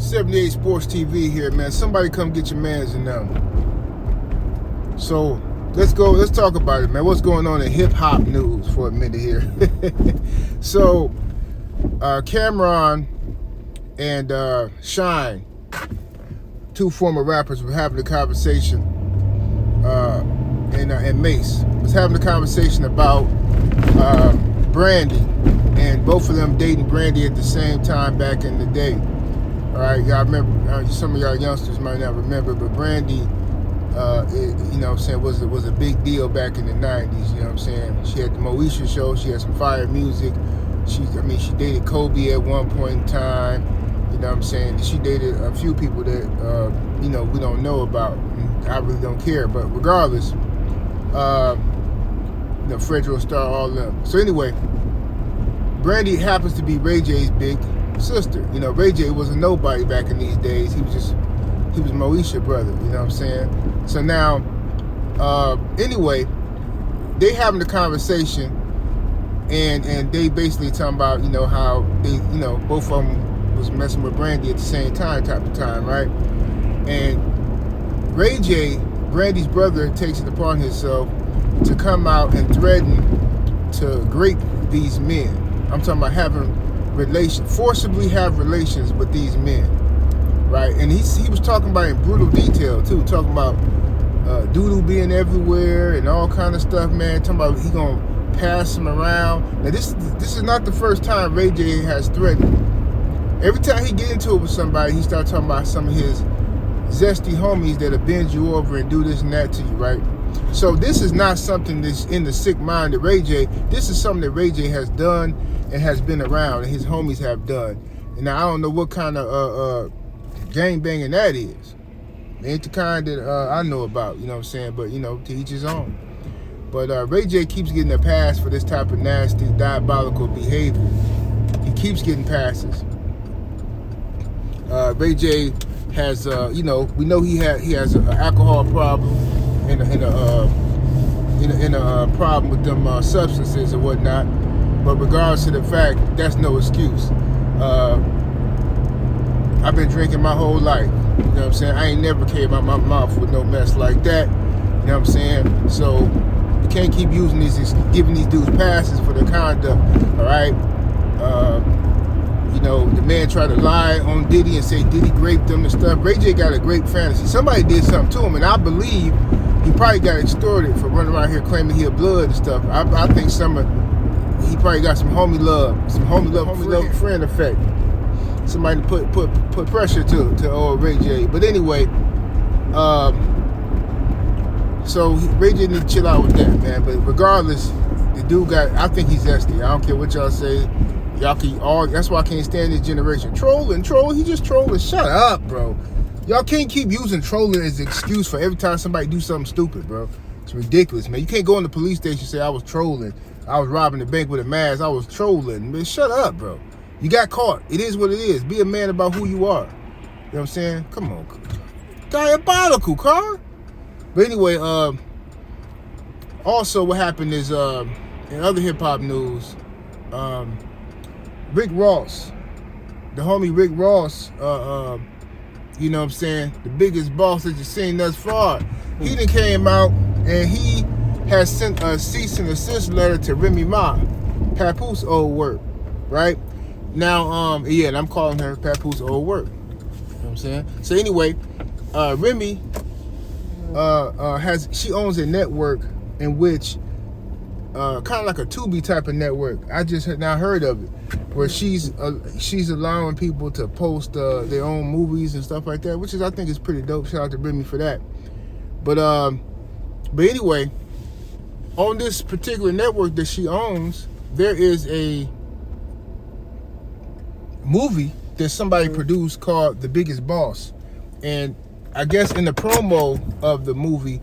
78 Sports TV here, man. Somebody come get your mans and them. So let's talk about it, man. What's going on in hip hop news for a minute here? So Cameron and Shine, two former rappers, were having a conversation, and Mase was having a conversation about Brandy, and both of them dating Brandy at the same time back in the day. All right, y'all remember? Some of y'all youngsters might not remember, but Brandy, you know what I'm saying, was a big deal back in the 90s. You know what I'm saying? She had the Moesha show. She had some fire music. She dated Kobe at one point in time. You know what I'm saying? She dated a few people that we don't know about. I really don't care. But regardless, Fredro Star, all them. So anyway, Brandy happens to be Ray J's big sister. You know, Ray J was a nobody back in these days. He was Moesha brother. You know what I'm saying? So now, anyway, they having a conversation, and they basically talking about how they both of them was messing with Brandy at the same time, type of time, right? And Ray J, Brandy's brother, takes it upon himself to come out and threaten to grape these men. I'm talking about forcibly have relations with these men, right? And he was talking about in brutal detail too, talking about doodoo being everywhere and all kind of stuff, man. Talking about he gonna pass him around. Now this is not the first time Ray J has threatened. Every time he get into it with somebody, he starts talking about some of his zesty homies that'll bend you over and do this and that to you, right? So this is not something that's in the sick mind of Ray J. This is something that Ray J has done and has been around, and his homies have done. And now I don't know what kind of gang banging that is. It ain't the kind that I know about, you know what I'm saying? But, to each his own. But Ray J keeps getting a pass for this type of nasty, diabolical behavior. He keeps getting passes. Ray J has, we know he has an alcohol problem and a problem with them substances and whatnot. But regardless of the fact, that's no excuse. I've been drinking my whole life. You know what I'm saying? I ain't never came out my mouth with no mess like that. You know what I'm saying? So you can't keep giving these dudes passes for their conduct. All right. The man tried to lie on Diddy and say Diddy raped them and stuff. Ray J got a great fantasy. Somebody did something to him, and I believe he probably got extorted for running around here claiming he had blood and stuff. I think he probably got some homie love friend effect. Somebody put pressure to old Ray J. But anyway, so Ray J need to chill out with that, man. But regardless, the dude I think he's zesty. I don't care what y'all say. That's why I can't stand this generation. Trolling, he just trolling. Shut up, bro. Y'all can't keep using trolling as an excuse for every time somebody do something stupid, bro. It's ridiculous, man. You can't go in the police station and say I was trolling. I was robbing the bank with a mask. I was trolling. Man, shut up, bro. You got caught. It is what it is. Be a man about who you are. You know what I'm saying? Come on. Diabolical, car. But anyway, also what happened is, in other hip-hop news, Rick Ross, the homie Rick Ross, you know what I'm saying, the biggest boss that you've seen thus far, he done came out and he has sent a cease and desist letter to Remy Ma, Papoose old work, right? Now, and I'm calling her Papoose old work. You know what I'm saying? So anyway, Remy she owns a network in which kind of like a Tubi type of network. I just had not heard of it, where she's allowing people to post their own movies and stuff like that, which I think is pretty dope. Shout out to Remy for that. But anyway, on this particular network that she owns, there is a movie that somebody produced called The Biggest Boss, and I guess in the promo of the movie,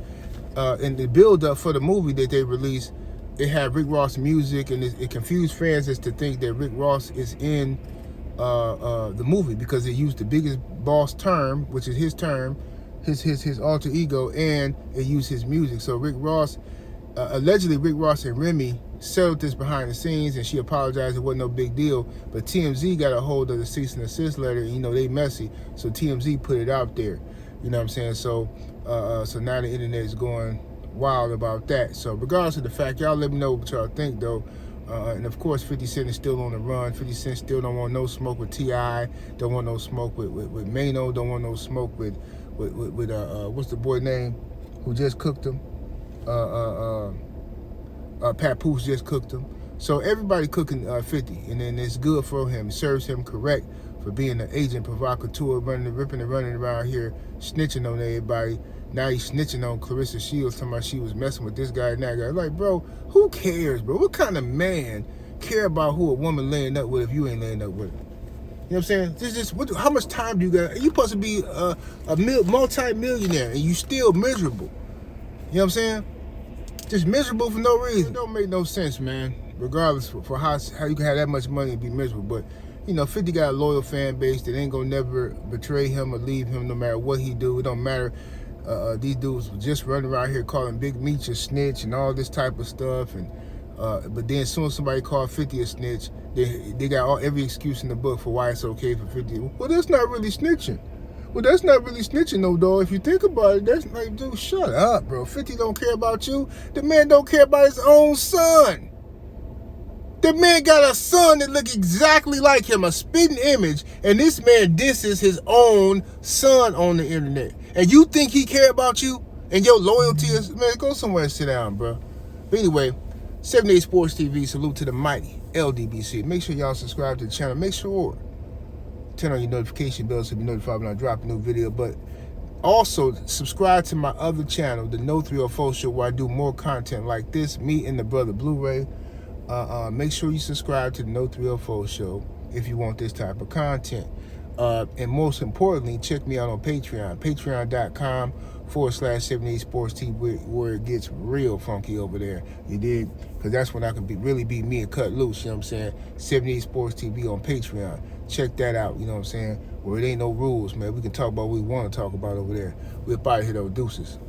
in the build up for the movie that they released, it had Rick Ross music, and it confused fans as to think that Rick Ross is in the movie because it used the biggest boss term, which is his term, his alter ego, and it used his music. So Rick Ross, allegedly Rick Ross and Remy settled this behind the scenes, and she apologized. It wasn't no big deal. But TMZ got a hold of the cease and desist letter, and they messy. So TMZ put it out there. You know what I'm saying? So so now the internet is going wild about that. So regardless of the fact, y'all let me know what y'all think though. And of course, 50 Cent is still on the run. 50 Cent still don't want no smoke with T.I., don't want no smoke with Mano, don't want no smoke with what's the boy name who just cooked him? Papoose just cooked him. So everybody cooking 50, and then it's good for him. It serves him correct for being an agent provocateur, ripping and running around here, snitching on everybody. Now he's snitching on Clarissa Shields, talking about she was messing with this guy and that guy. Like, bro, who cares, bro? What kind of man care about who a woman laying up with if you ain't laying up with her? You know what I'm saying? How much time do you got? You supposed to be a multi-millionaire, and you still miserable. You know what I'm saying? Just miserable for no reason. It don't make no sense, man. Regardless for how you can have that much money and be miserable. But 50 got a loyal fan base that ain't gonna never betray him or leave him no matter what he do. It don't matter. These dudes just running around here calling Big Meech a snitch and all this type of stuff. And but then as soon as somebody called 50 a snitch, they got every excuse in the book for why it's okay for 50. Well, that's not really snitching. Well, that's not really snitching, no, dog. If you think about it, that's like, dude, shut up, bro. 50 don't care about you. The man don't care about his own son. The man got a son that look exactly like him, a spitting image, and this man disses his own son on the internet. And you think he care about you and your loyalty is, man, go somewhere and sit down, bro. But anyway, 78 Sports TV, salute to the mighty LDBC. Make sure y'all subscribe to the channel. Make sure turn on your notification bell so you be notified when I drop a new video. But also subscribe to my other channel, the No 304 Show, where I do more content like this, me and the brother Blu-ray. Make sure you subscribe to the No 304 Show if you want this type of content. And most importantly, check me out on Patreon, patreon.com/78 Sports TV, where it gets real funky over there. You dig? Because that's when I can really be me and cut loose, you know what I'm saying? 78 Sports TV on Patreon. Check that out, you know what I'm saying? Where it ain't no rules, man. We can talk about what we want to talk about over there. We're out here, though. Deuces.